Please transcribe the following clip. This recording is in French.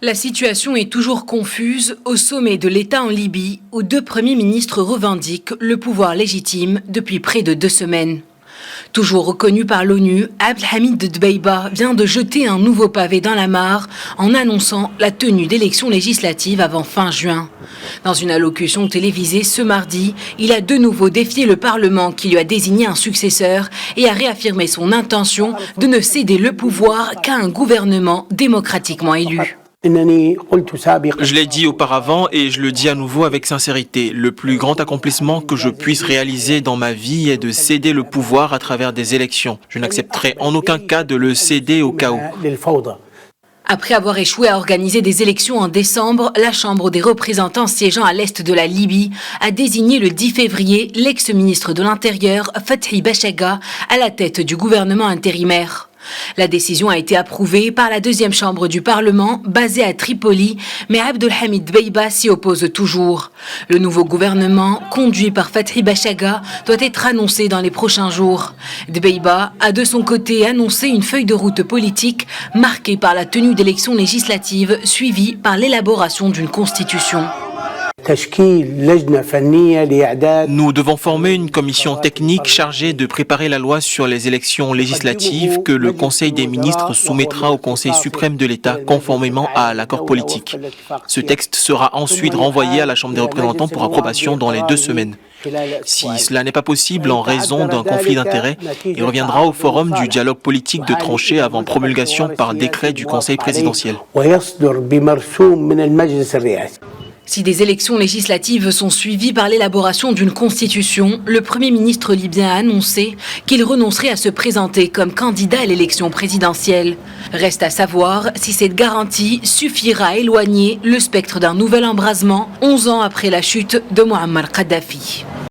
La situation est toujours confuse au sommet de l'État en Libye, où deux premiers ministres revendiquent le pouvoir légitime depuis près de 2 semaines. Toujours reconnu par l'ONU, Abdelhamid Dbeibah vient de jeter un nouveau pavé dans la mare en annonçant la tenue d'élections législatives avant fin juin. Dans une allocution télévisée ce mardi, il a de nouveau défié le Parlement qui lui a désigné un successeur et a réaffirmé son intention de ne céder le pouvoir qu'à un gouvernement démocratiquement élu. Je l'ai dit auparavant et je le dis à nouveau avec sincérité. Le plus grand accomplissement que je puisse réaliser dans ma vie est de céder le pouvoir à travers des élections. Je n'accepterai en aucun cas de le céder au chaos. Après avoir échoué à organiser des élections en décembre, la Chambre des représentants siégeant à l'est de la Libye a désigné le 10 février l'ex-ministre de l'Intérieur, Fathi Bachagha, à la tête du gouvernement intérimaire. La décision a été approuvée par la deuxième chambre du Parlement, basée à Tripoli, mais Abdelhamid Dbeibah s'y oppose toujours. Le nouveau gouvernement, conduit par Fathi Bachagha, doit être annoncé dans les prochains jours. Dbeibah a de son côté annoncé une feuille de route politique marquée par la tenue d'élections législatives suivie par l'élaboration d'une constitution. Nous devons former une commission technique chargée de préparer la loi sur les élections législatives que le Conseil des ministres soumettra au Conseil suprême de l'État conformément à l'accord politique. Ce texte sera ensuite renvoyé à la Chambre des représentants pour approbation dans les 2 semaines. Si cela n'est pas possible en raison d'un conflit d'intérêts, il reviendra au forum du dialogue politique de trancher avant promulgation par décret du Conseil présidentiel. Si des élections législatives sont suivies par l'élaboration d'une constitution, le Premier ministre libyen a annoncé qu'il renoncerait à se présenter comme candidat à l'élection présidentielle. Reste à savoir si cette garantie suffira à éloigner le spectre d'un nouvel embrasement 11 ans après la chute de Mouammar Kadhafi.